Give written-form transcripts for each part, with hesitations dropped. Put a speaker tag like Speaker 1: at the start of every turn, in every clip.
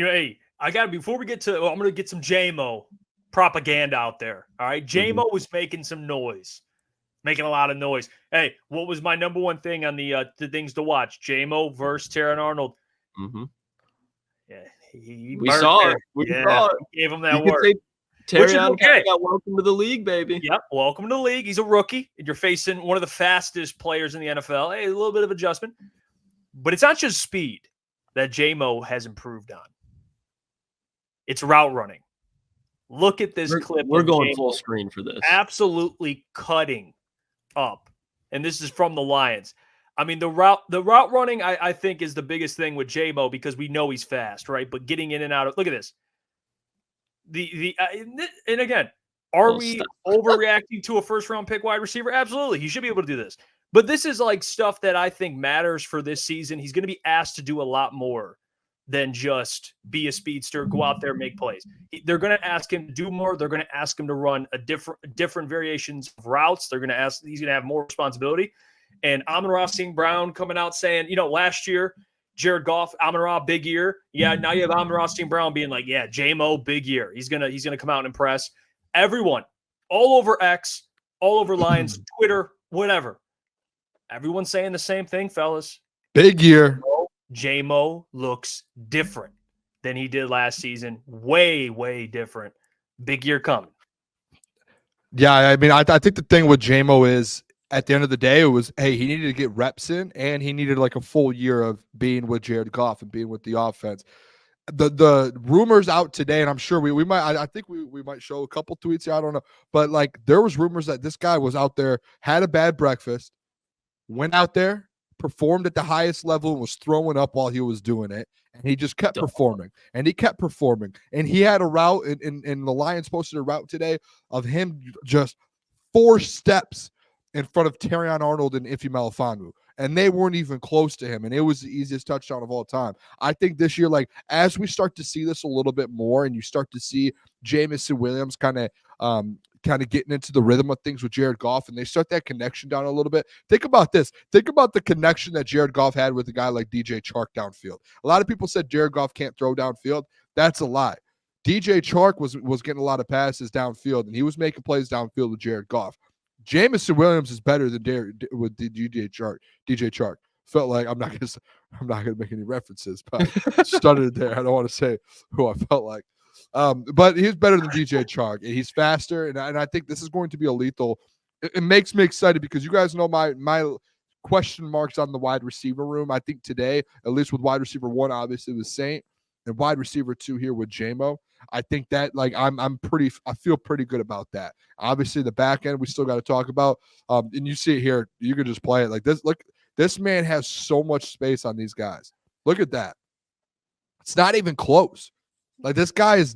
Speaker 1: Hey, before we get to, I'm going to get some JMO propaganda out there. All right. JMO was making some noise, making a lot of noise. Hey, what was my number one thing on the things to watch? JMO versus Terran Arnold.
Speaker 2: Mm-hmm.
Speaker 1: Yeah.
Speaker 2: We saw it. We saw it.
Speaker 1: Gave him that word.
Speaker 2: Terrion okay. Got welcome to the league, baby.
Speaker 1: Yep, welcome to the league. He's a rookie, and you're facing one of the fastest players in the NFL. Hey, a little bit of adjustment. But it's not just speed that JMO has improved on. It's route running. Look at this clip.
Speaker 2: We're going full screen for this.
Speaker 1: Absolutely cutting up. And this is from the Lions. I mean, the route running, I think, is the biggest thing with JMO because we know he's fast, right? But getting in and out of – look at this. And again, are we overreacting to a first-round pick wide receiver? Absolutely. He should be able to do this. But this is like stuff that I think matters for this season. He's going to be asked to do a lot more than just be a speedster, go out there, make plays. They're going to ask him to do more. They're going to ask him to run different variations of routes. He's going to have more responsibility. And Amon-Ra St. Brown coming out saying, last year, Jared Goff, Amon-Ra, big year. Yeah, now you have Amon-Ra St. Brown being like, yeah, JMO, big year. He's gonna come out and impress everyone, all over X, all over Lions, Twitter, whatever. Everyone's saying the same thing, fellas.
Speaker 3: Big year.
Speaker 1: JMO looks different than he did last season. Way, way different. Big year coming.
Speaker 3: Yeah, I mean, I think the thing with JMO is, at the end of the day, it was, hey, he needed to get reps in, and he needed like a full year of being with Jared Goff and being with the offense. The rumors out today, and I'm sure we might, I think we might show a couple tweets here, I don't know, but like there was rumors that this guy was out there, had a bad breakfast, went out there, performed at the highest level, and was throwing up while he was doing it, and he just kept performing, and he kept performing, and he had a route, and the Lions posted a route today of him just 4 steps in front of Terrion Arnold and Ife Melifonwu, and they weren't even close to him, and it was the easiest touchdown of all time. I think this year, like, as we start to see this a little bit more, and you start to see Jameson Williams kind of getting into the rhythm of things with Jared Goff, and they start that connection down a little bit. Think about this. Think about the connection that Jared Goff had with a guy like DJ Chark downfield. A lot of people said Jared Goff can't throw downfield. That's a lie. DJ Chark was getting a lot of passes downfield, and he was making plays downfield with Jared Goff. Jameson Williams is better than with DJ Chark. Felt like I'm not gonna make any references, but stuttered there. I don't want to say who I felt like, but he's better than DJ Chark, and he's faster, and I think this is going to be a lethal. It makes me excited because you guys know my question marks on the wide receiver room. I think today, at least with wide receiver 1, obviously with Saint, and wide receiver 2 here with JMO. I think that I feel pretty good about that. Obviously the back end we still got to talk about. And you see it here, you can just play it like this. Look, this man has so much space on these guys. Look at that. It's not even close. Like this guy he's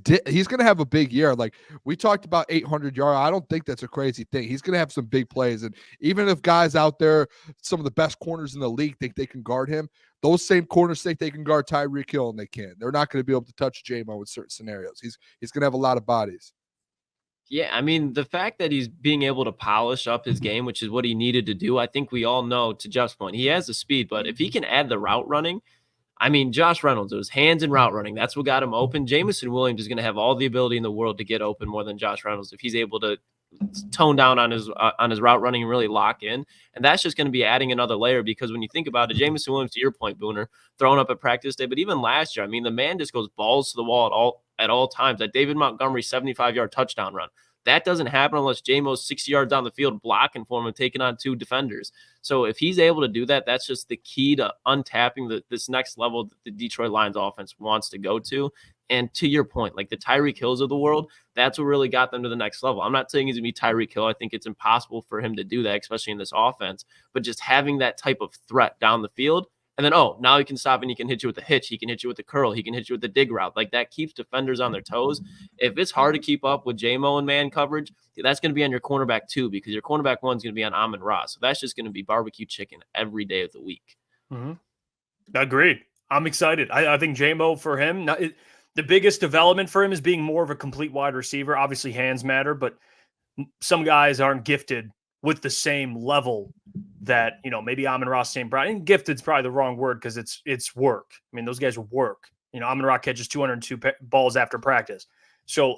Speaker 3: going to have a big year. Like we talked about 800 yards. I don't think that's a crazy thing. He's going to have some big plays. And even if guys out there, some of the best corners in the league think they can guard him, those same corners think they can guard Tyreek Hill, and they can't. They're not going to be able to touch JMO in certain scenarios. He's going to have a lot of bodies.
Speaker 2: Yeah, I mean, the fact that he's being able to polish up his game, which is what he needed to do, I think we all know, to Jeff's point, he has the speed, but if he can add the route running, I mean, Josh Reynolds, it was hands and route running. That's what got him open. Jameson Williams is going to have all the ability in the world to get open more than Josh Reynolds if he's able to tone down on his route running and really lock in. And that's just going to be adding another layer because when you think about it, Jameson Williams, to your point, Booner, throwing up at practice day, but even last year, I mean, the man just goes balls to the wall at all times. That David Montgomery 75-yard touchdown run. That doesn't happen unless JMO's 60 yards down the field blocking for him and taking on 2 defenders. So if he's able to do that, that's just the key to untapping this next level that the Detroit Lions offense wants to go to. And to your point, like the Tyreek Hills of the world, that's what really got them to the next level. I'm not saying he's going to be Tyreek Hill. I think it's impossible for him to do that, especially in this offense. But just having that type of threat down the field, and then, now he can stop and he can hit you with the hitch. He can hit you with the curl. He can hit you with the dig route. Like that keeps defenders on their toes. If it's hard to keep up with JMO and man coverage, that's going to be on your cornerback too, because your cornerback 1's going to be on Amon-Ra. So that's just going to be barbecue chicken every day of the week.
Speaker 1: Mm-hmm. Agreed. I'm excited. I think JMO for him, the biggest development for him is being more of a complete wide receiver. Obviously hands matter, but some guys aren't gifted with the same level that, maybe Amon-Ra St. Brown. And gifted is probably the wrong word because it's work. I mean, those guys work. Amon-Ra catches 202 balls after practice. So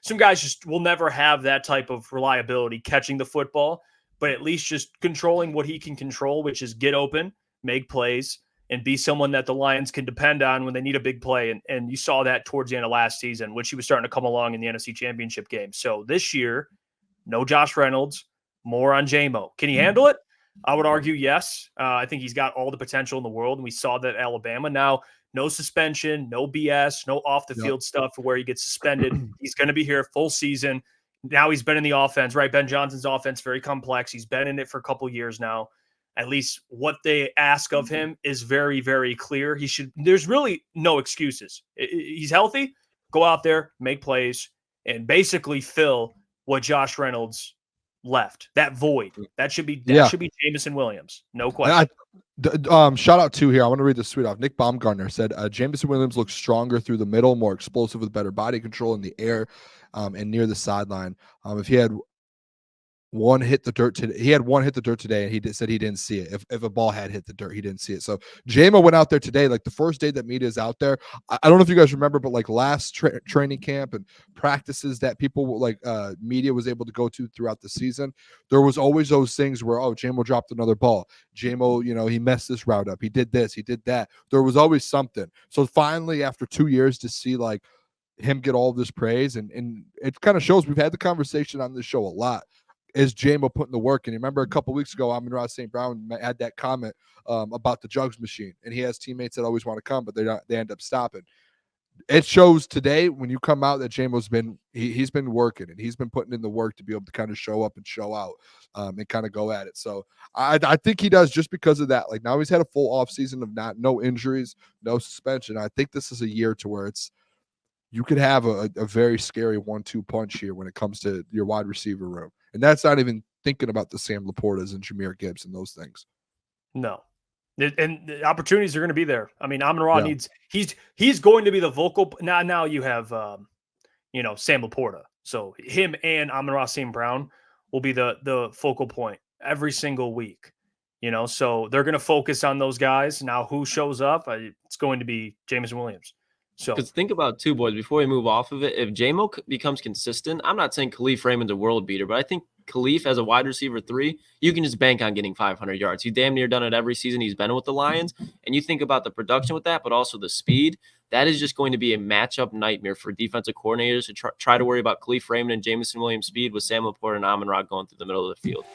Speaker 1: some guys just will never have that type of reliability catching the football, but at least just controlling what he can control, which is get open, make plays, and be someone that the Lions can depend on when they need a big play. And you saw that towards the end of last season, which he was starting to come along in the NFC Championship game. So this year, no Josh Reynolds, more on Jamo. Can he handle it? I would argue yes. I think he's got all the potential in the world, and we saw that at Alabama. Now, no suspension, no BS, no off-the-field stuff where he gets suspended. He's going to be here full season. Now he's been in the offense, right? Ben Johnson's offense, very complex. He's been in it for a couple years now. At least what they ask of him is very, very clear. There's really no excuses. He's healthy. Go out there, make plays, and basically fill what Josh Reynolds left. That void. That should be Jameson Williams. No question.
Speaker 3: Shout out to here. I want to read this tweet off. Nick Baumgartner said, Jameson Williams looks stronger through the middle, more explosive with better body control in the air and near the sideline. If he had one hit the dirt today, and he said he didn't see it. If a ball had hit the dirt, he didn't see it. So Jamo went out there today, like the first day that media is out there. I don't know if you guys remember, but like last training camp and practices that people media was able to go to throughout the season, there was always those things where, Jamo dropped another ball. Jamo, he messed this route up. He did this, he did that. There was always something. So finally, after 2 years, to see like him get all this praise, and it kind of shows. We've had the conversation on this show a lot. Is Jamo putting the work? And remember a couple weeks ago, Amon-Ra St. Brown had that comment about the jugs machine, and he has teammates that always want to come, but they end up stopping. It shows today when you come out that Jamo's he's been working, and he's been putting in the work to be able to kind of show up and show out and kind of go at it. So I think he does, just because of that. Like now he's had a full off season of no injuries, no suspension. I think this is a year to where you could have a very scary 1-2 punch here when it comes to your wide receiver room. And that's not even thinking about the Sam Laportas and Jahmyr Gibbs and those things.
Speaker 1: No. And the opportunities are going to be there. I mean, Amon-Ra needs – he's going to be the vocal – now you have, Sam Laporta. So him and Amon-Ra St. Brown will be the focal point every single week. So they're going to focus on those guys. Now who shows up, it's going to be Jameson Williams. So,
Speaker 2: because think about two boys before we move off of it. If Jamo becomes consistent, I'm not saying Khalif Raymond's a world beater, but I think Khalif as a wide receiver 3, you can just bank on getting 500 yards. He's damn near done it every season he's been with the Lions. And you think about the production with that, but also the speed. That is just going to be a matchup nightmare for defensive coordinators to try to worry about Khalif Raymond and Jameson Williams' speed with Sam Laporta and Amon-Ra going through the middle of the field.